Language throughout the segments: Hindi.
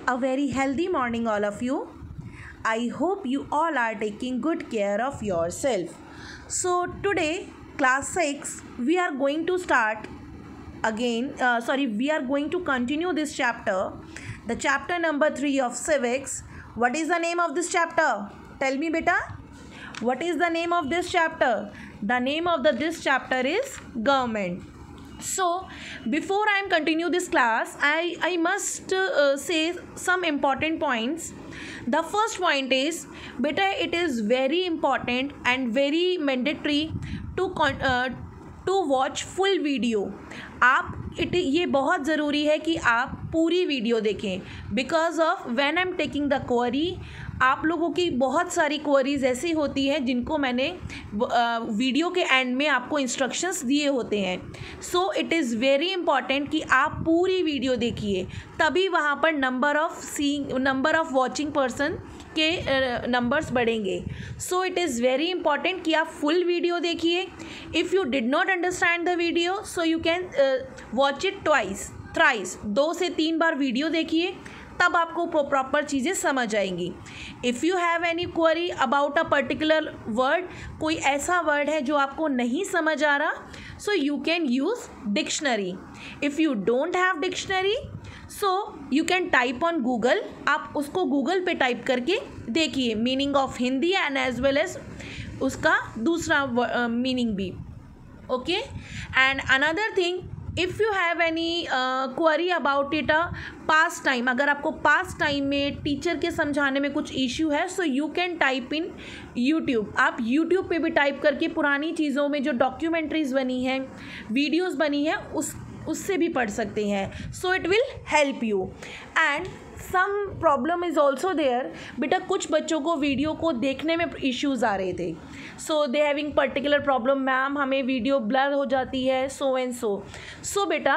A very healthy morning, all of you. I hope you all are taking good care of yourself. So, today, class 6, we are going to start again. We are going to continue this chapter, the chapter number 3 of civics. What is the name of this chapter? Tell me, beta. What is the name of this chapter? The name of this chapter is government. So before I am continue this class, I must say some important points. The first point is, beta, it is very important and very mandatory to watch full video. ये बहुत ज़रूरी है कि आप पूरी वीडियो देखें. Because of when I am taking the query, आप लोगों की बहुत सारी क्वेरीज ऐसी होती हैं जिनको मैंने वीडियो के एंड में आपको इंस्ट्रक्शंस दिए होते हैं. So it is very important कि आप पूरी वीडियो देखिए, तभी वहाँ पर नंबर ऑफ वॉचिंग पर्सन के नंबर्स बढ़ेंगे. So it is very important कि आप फुल वीडियो देखिए. If you did not understand the video, so you can watch it thrice 2 से 3 बार वीडियो देखिए, तब आपको प्रॉपर चीज़ें समझ आएंगी. If you have any query about a particular word, कोई ऐसा वर्ड है जो आपको नहीं समझ आ रहा, so you can use dictionary. If you don't have dictionary, so you can type on Google. आप उसको गूगल पे टाइप करके देखिए meaning of Hindi and as well as उसका दूसरा मीनिंग भी. Okay. And another thing, if you have any query about it past time, अगर आपको पास्ट टाइम में टीचर के समझाने में कुछ इश्यू है, सो you can type in YouTube. आप यूट्यूब पे भी टाइप करके पुरानी चीज़ों में जो डॉक्यूमेंट्रीज बनी हैं, वीडियोस बनी हैं, उससे भी पढ़ सकते हैं. So it will help you. And some problem is also there. बेटा, कुछ बच्चों को वीडियो को देखने में इश्यूज़ आ रहे थे. So they having particular problem, ma'am हमें वीडियो ब्लर हो जाती है, सो एंड सो. सो बेटा,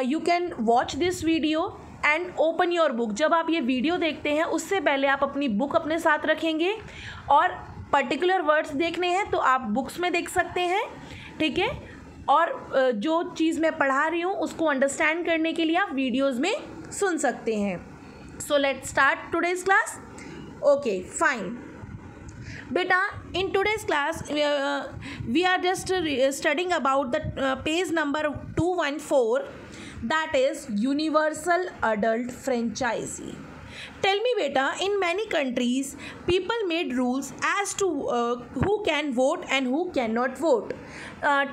you can watch this video and open your book. जब आप ये वीडियो देखते हैं, उससे पहले आप अपनी बुक अपने साथ रखेंगे, और पर्टिकुलर वर्ड्स देखने हैं तो आप बुक्स में देख सकते हैं. ठीक है. और जो चीज़ मैं पढ़ा रही हूँ उसको अंडरस्टैंड करने के लिए आप वीडियोज़ में सुन सकते हैं. So let's start today's class. Okay, fine. Beta, in today's class, we are just studying about the page number 214, that is Universal Adult Franchisee. Tell me, beta, in many countries, people made rules as to who can vote and who cannot vote.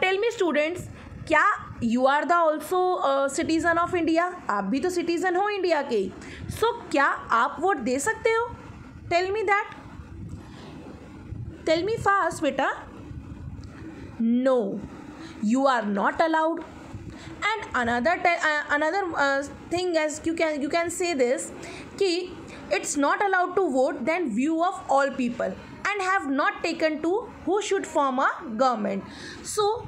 Tell me, students, क्या you are the also citizen of India? आप भी तो सिटीज़न हो इंडिया के. सो क्या आप वोट दे सकते हो? Tell me that. Tell me fast बेटा. No, you are not allowed. And another thing as you can say this कि it's not allowed to vote then view of all people and have not taken to who should form a government. So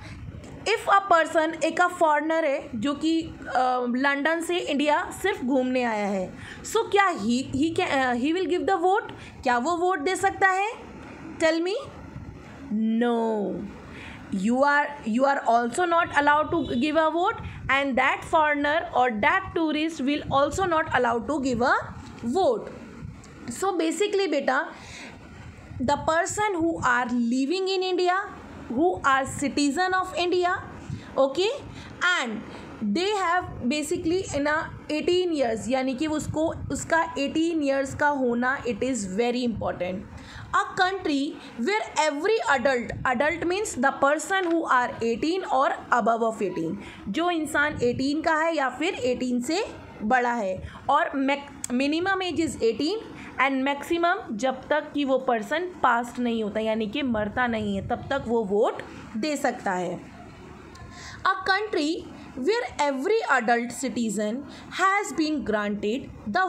if a person, एक फॉरनर है जो कि लंदन से इंडिया सिर्फ घूमने आया है, सो क्या he will give the vote? क्या वो वोट दे सकता है? Tell me. No, you are also not allowed to give a vote, and that foreigner or that tourist will also not allowed to give a vote. So basically beta, the person who are living in India, who are citizen of India, okay, and they have basically in a 18 years, यानी कि उसका 18 years का होना, it is very important. A country where every adult means the person who are 18 or above of 18, जो इंसान 18 का है या फिर 18 से बड़ा है, और minimum age is 18 and maximum जब तक कि वो पर्सन पास्ट नहीं होता, यानी कि मरता नहीं है, तब तक वो वोट दे सकता है. A country where every adult citizen has been granted the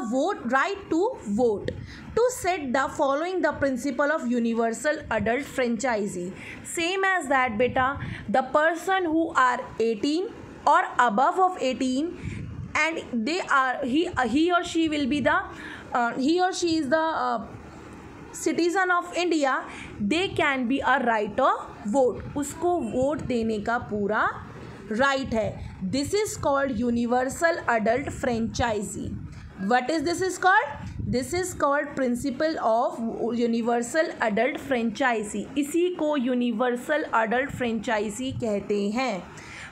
right to vote to set the following the principle of universal adult franchisee. Same as that beta, the person who are 18 or above of 18 and they are he or she will be the he or she is the citizen of India, they can be a right of vote. उसको वोट देने का पूरा राइट है. This is called universal adult franchise. What is this is called? This is called principle of universal adult franchisee. इसी को universal adult franchisee कहते हैं.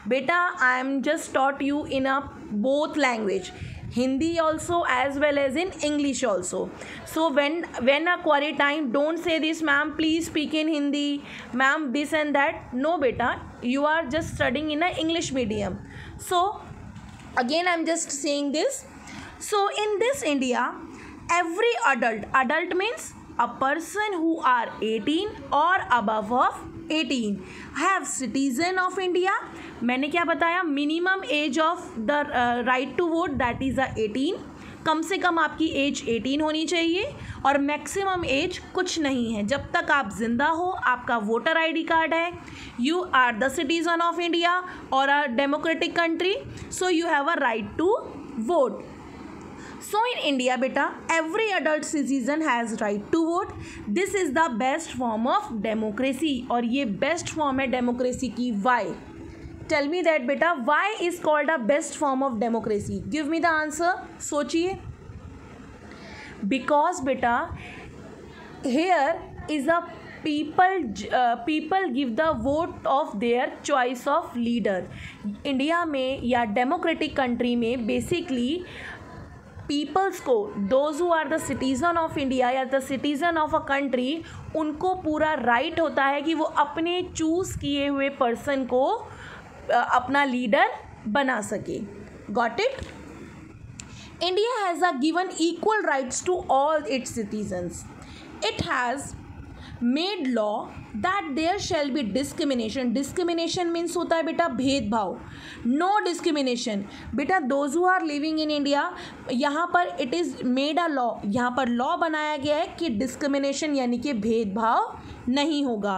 बेटा, I am just taught you in a both language, Hindi also as well as in English also. So when a query time, don't say this, ma'am please speak in Hindi, ma'am this and that. No beta, you are just studying in a English medium. So again I am just saying this. So in this India, every adult means a person who are 18 or above of 18 have citizen of India. मैंने क्या बताया? Minimum age of the right to vote that is 18. कम से कम आपकी एज 18 होनी चाहिए और मैक्सिमम एज कुछ नहीं है. जब तक आप जिंदा हो, आपका वोटर आईडी कार्ड है, you are the citizen of India और a democratic country, so you have a right to vote. So in India beta, every adult citizen has right to vote. This is the best form of democracy. और ये best form है democracy की. Why? Tell me that beta, why is called a best form of democracy? Give me the answer. सोचिए. Because beta, here is a people give the vote of their choice of leader. India में या डेमोक्रेटिक कंट्री में बेसिकली पीपल्स को, those who are the citizen of India या the citizen of a country, उनको पूरा राइट होता है कि वो अपने चूज़ किए हुए पर्सन को अपना लीडर बना सके. Got it? India has given equal rights to all its citizens. It has made law that there shall be discrimination. Discrimination means होता है बेटा भेदभाव. No discrimination. बेटा those who are living in India, यहाँ पर it is made a law, यहाँ पर लॉ बनाया गया है कि डिस्क्रिमिनेशन यानी कि भेदभाव नहीं होगा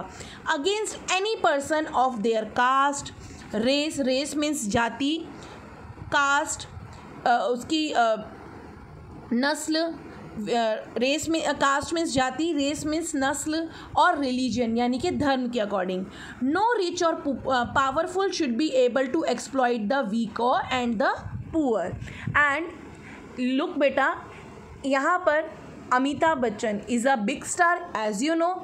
against any person of their caste, race. Race means जाति, कास्ट उसकी नस्ल, रेस में कास्ट मीन्स जाति, रेस मीन्स नस्ल, और रिलीजन यानी कि धर्म के अकॉर्डिंग. नो रिच और powerful should be able to exploit the weak and the poor. And look बेटा, यहाँ पर Amitabh Bachchan is a big star as you know.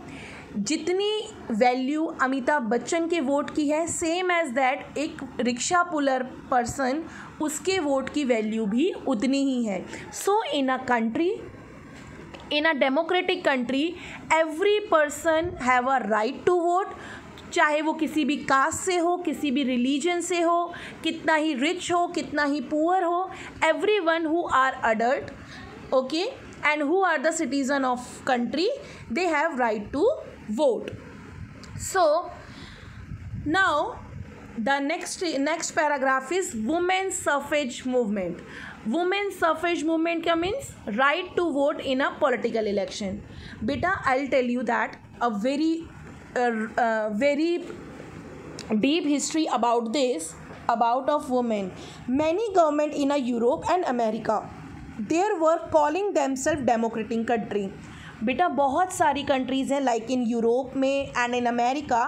जितनी वैल्यू अमिताभ बच्चन के वोट की है, सेम एज दैट एक रिक्शा पुलर पर्सन, उसके वोट की वैल्यू भी उतनी ही है. So in a country, in a democratic country, every person have a right to vote. चाहे वो किसी भी कास्ट से हो, किसी भी रिलीजन से हो, कितना ही रिच हो, कितना ही पुअर हो, everyone who are adult, okay, and who are the citizen of country, they have right to vote. So now the next paragraph is women's suffrage movement. Women's suffrage movement का means right to vote in a political election. Beta, I'll tell you that a very deep history about this, about of women. Many government in a Europe and America, they were calling themselves democratic country. बेटा बहुत सारी कंट्रीज़ हैं लाइक इन यूरोप में and in America,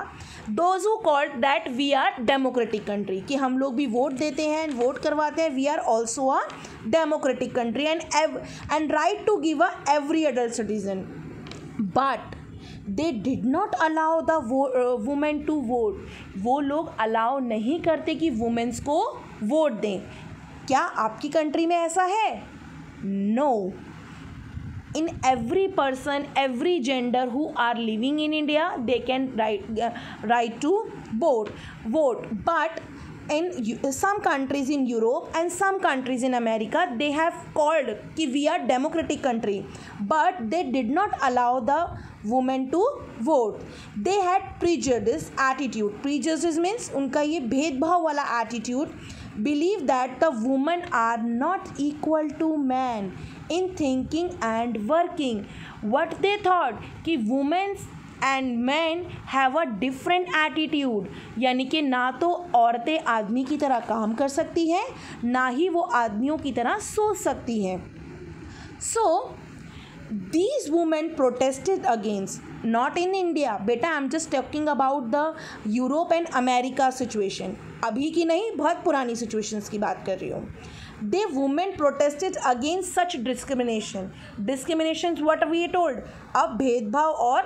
those who called that we are democratic country, कि हम लोग भी वोट देते हैं, वोट करवाते हैं, we are also a democratic country and right to give a every adult citizen. But they did not allow the women to vote. वो लोग अलाउ नहीं करते कि वुमेन्स को वोट दें. क्या आपकी कंट्री में ऐसा है? No. In every person, every gender who are living in India, they can right to vote. But in some countries in Europe and some countries in America, they have called कि we are democratic country, but they did not allow the women to vote. They had prejudice attitude. Prejudice means उनका ये भेदभाव वाला attitude. Believe that the women are not equal to man in thinking and working. What they thought कि women and men have a different attitude, यानी कि ना तो औरतें आदमी की तरह काम कर सकती हैं, ना ही वो आदमियों की तरह सोच सकती हैं. So these women protested against, not in India. बेटा I am just talking about the Europe and America situation. अभी की नहीं, बहुत पुरानी सिचुएशंस की बात कर रही हूँ. They women protested against such discrimination. Discrimination what we told, अब भेदभाव और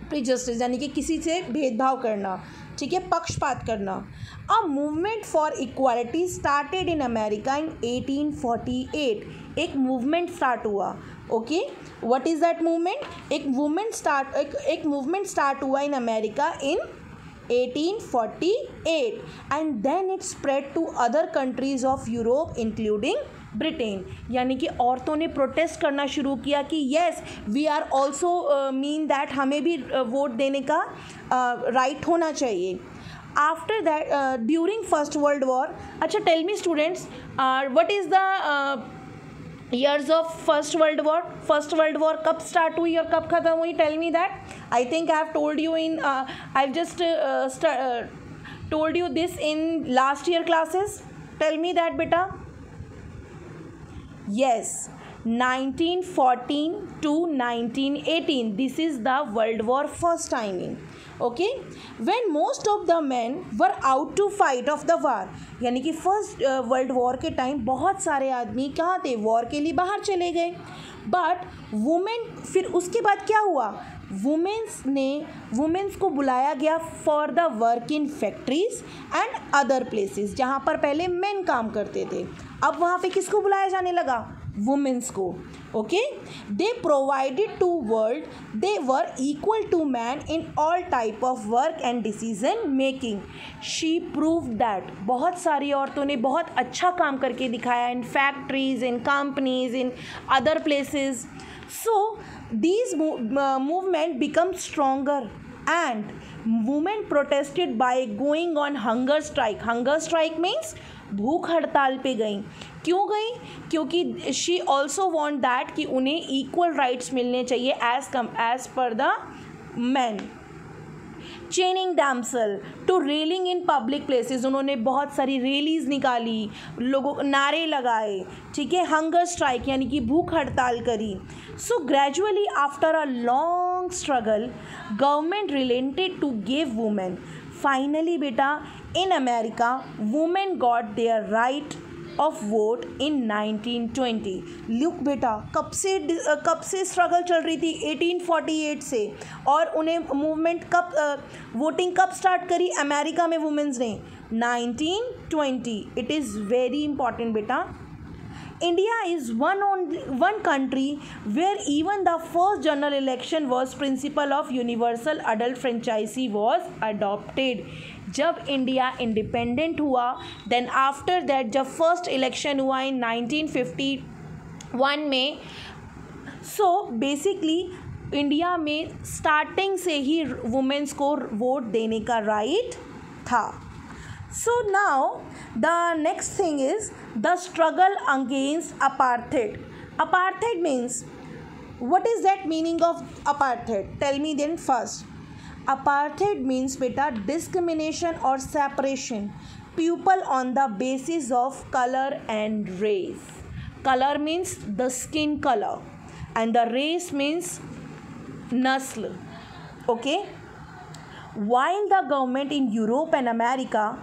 प्रीजस्टिस यानी कि किसी से भेदभाव करना, ठीक है, पक्षपात करना. A movement for equality started in America in 1848. एक मूवमेंट स्टार्ट हुआ. Okay, what is that movement? एक मूवमेंट स्टार्ट हुआ in America in 1848 and then it spread to other countries of Europe including Britain. यानी कि औरतों ने प्रोटेस्ट करना शुरू किया कि yes we are also mean that हमें भी वोट देने का राइट होना चाहिए. After that during first world war. अच्छा, tell me students, what is the years of first world war? First world war कब स्टार्ट हुई और कब ख़त्म हुई? Tell me that. I think I have told you in I just told you this in last year classes. Tell me that बेटा. Yes, 1914 to 1918. This is the World War first timing. Okay, when most of the men were out to fight of the war. यानी कि फर्स्ट वर्ल्ड वॉर के टाइम बहुत सारे आदमी कहाँ थे? वॉर के लिए बाहर चले गए. बट वुमेन, फिर उसके बाद क्या हुआ? वुमेन्स को बुलाया गया for the work in factories and other places. जहाँ पर पहले मेन काम करते थे, अब वहाँ पे किसको बुलाया जाने लगा? वुमेन्स को. Okay, they provided to world, they were equal to man in all type of work and decision making. She prove that. बहुत सारी औरतों ने बहुत अच्छा काम करके दिखाया in factories, in companies, in other places. So these movement become stronger and women protested by going on hunger strike. Hunger strike means भूख हड़ताल पे गई. क्यों गई? क्योंकि she also want that कि उन्हें equal rights मिलने चाहिए as per the men. Chaining themselves to railing in public places. उन्होंने बहुत सारी रैलीज निकाली, लोगों नारे लगाए, ठीक है, हंगर स्ट्राइक यानी कि भूख हड़ताल करी. So gradually after a long struggle government related to give women. Finally बेटा in America women got their right of vote in 1920. Look बेटा, कब से स्ट्रगल चल रही थी? 1848 से. और उन्हें मूवमेंट वोटिंग कब स्टार्ट करी अमेरिका में वुमेन्स ने? 1920. इट इज़ वेरी इंपॉर्टेंट बेटा. India is one country where even the first general election was principle of universal adult franchise was adopted. जब इंडिया इंडिपेंडेंट हुआ, देन आफ्टर दैट जब फर्स्ट इलेक्शन हुआ इन 1951 में, सो बेसिकली इंडिया में स्टार्टिंग से ही वुमेन्स को वोट देने का राइट था. So now the next thing is the struggle against apartheid. Apartheid means, what is that meaning of apartheid? Tell me then first. Apartheid means beta discrimination or separation people on the basis of color and race. Color means the skin color and the race means nasl. Okay, while the government in Europe and America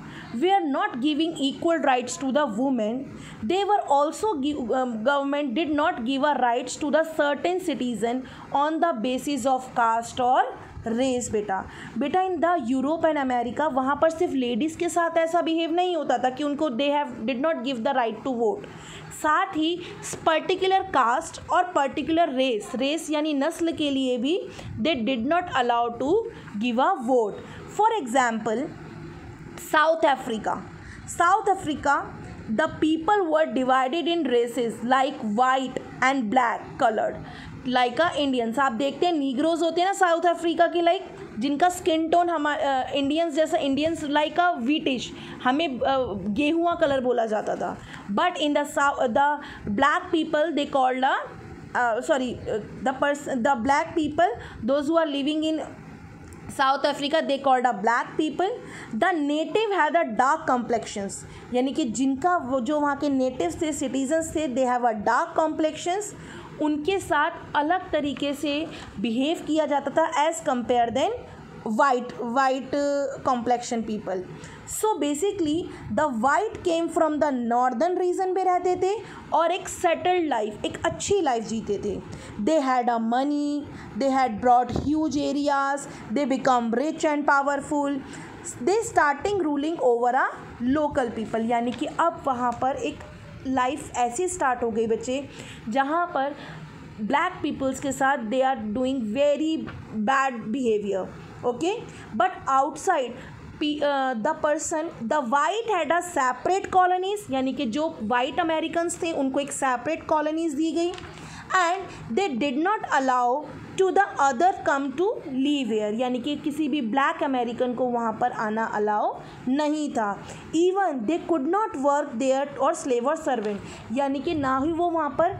were not giving equal rights to the women, they were also government did not give a rights to the certain citizen on the basis of caste or race. बेटा in the Europe and America वहाँ पर सिर्फ लेडीज़ के साथ ऐसा बिहेव नहीं होता था कि उनको they did not give the right to vote. साथ ही पर्टिकुलर कास्ट और पर्टिकुलर रेस यानी नस्ल के लिए भी they did not allow to give a vote. For example South Africa the people were divided in races like white and black colored like Indians. आप देखते हैं नीग्रोज होते हैं ना साउथ अफ्रीका के, लाइक जिनका स्किन टोन हमारा इंडियंस जैसा, इंडियंस लाइक अ व्हीटिश, हमें गेहुआ कलर बोला जाता था. But in the black people they called the black people those who are living in South Africa they called a black people. The native had a dark complexions. यानी कि जिनका वो जो वहाँ के नेटिव थे, सिटीजन्स थे, they have a dark complexions. उनके साथ अलग तरीके से बिहेव किया जाता था as compare then white complexion people. So basically the white came from the northern region में रहते थे और एक settled life, एक अच्छी life जीते थे. They had a money, they had brought huge areas, they become rich and powerful. They starting ruling over a local people. यानी कि अब वहाँ पर एक लाइफ ऐसी स्टार्ट हो गई बच्चे जहाँ पर ब्लैक पीपल्स के साथ they are doing very bad behaviour. Okay, but outside the person the white had a separate colonies, यानी कि जो वाइट अमेरिकन्स थे उनको एक सेपरेट कॉलोनीज दी गई and they did not allow to the other come to live here, यानी कि किसी भी ब्लैक अमेरिकन को वहाँ पर आना अलाउ नहीं था. Even they could not work there और स्लेव और सर्वेंट, यानी कि ना ही वो वहाँ पर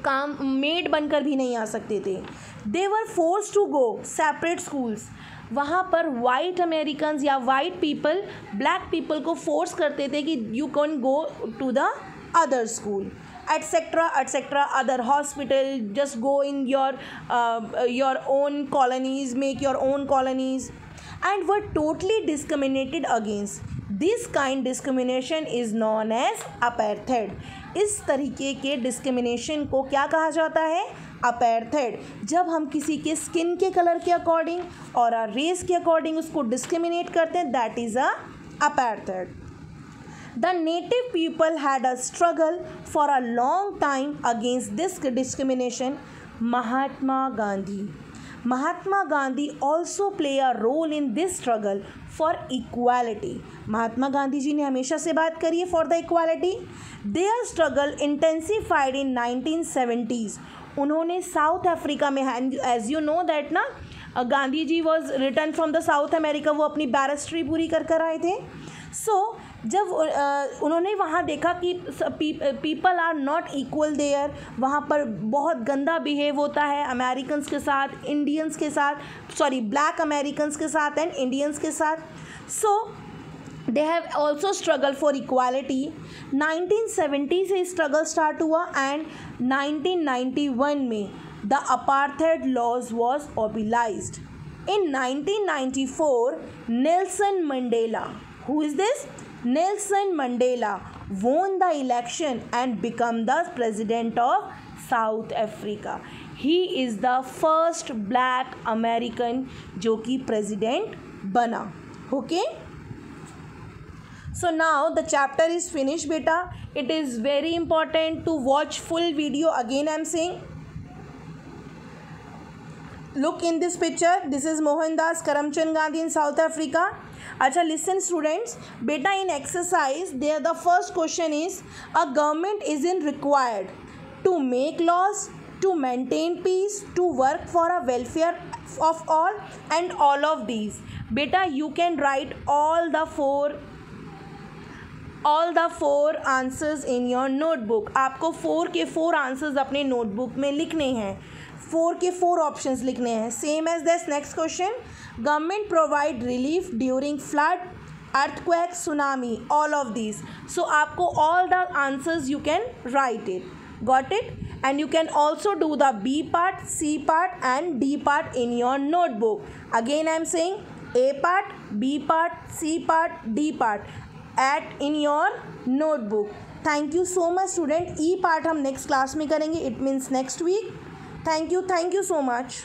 काम मेड बनकर भी नहीं आ सकते थे. They were force to go separate schools, वहाँ पर वाइट अमेरिकन्स या वाइट पीपल ब्लैक पीपल को फोर्स करते थे कि you can go to the other school etcetera etcetera, other hospital, just go in your own colonies, make your own colonies and were totally discriminated against. This kind discrimination is known as apartheid. इस तरीके के डिस्क्रिमिनेशन को क्या कहा जाता है? अपार्थाइड. जब हम किसी के स्किन के कलर के अकॉर्डिंग और रेस के अकॉर्डिंग उसको डिस्क्रिमिनेट करते हैं, that is a apartheid. The native people had a struggle for a long time against this discrimination. Mahatma Gandhi also play a role in this struggle for equality. Mahatma Gandhi ji ने हमेशा से बात करी है for the equality. Their struggle intensified in 1970s. उन्होंने साउथ अफ्रीका में, as you know that ना, Gandhi ji was return from the south America, वो अपनी बैरिस्ट्री पूरी कर आए थे. सो जब उन्होंने वहाँ देखा कि people are not equal there, वहाँ पर बहुत गंदा बिहेव होता है अमेरिकन्स के साथ, इंडियंस के साथ, सॉरी ब्लैक अमेरिकन्स के साथ एंड इंडियंस के साथ. So they have also struggle for equality. 1970 से स्ट्रगल स्टार्ट हुआ एंड 1991 में the apartheid laws was abolished. In 1994, Nelson Mandela, who is this? Nelson Mandela won the election and became the president of South Africa. He is the first black American जो कि president बना. Okay? So now the chapter is finished, beta. It is very important to watch full video. Again I am saying, look in this picture. This is Mohandas Karamchand Gandhi in South Africa. अच्छा, listen students, beta, in exercise there the first question is, a government is in required to make laws, to maintain peace, to work for a welfare of all, and all of these. Beta, you can write all the four answers in your notebook. आपको 4 के 4 आंसर्स अपने नोटबुक में लिखने हैं, 4 के 4 ऑप्शंस लिखने हैं. Same as this. Next question, government provide relief during flood, earthquake, tsunami, all of these. So आपको all the answers you can write it. Got it? And you can also do the B part, C part and D part in your notebook. Again I am saying A part, B part, C part, D part in your notebook. Thank you so much student. E part हम next class में करेंगे. It means next week. Thank you so much.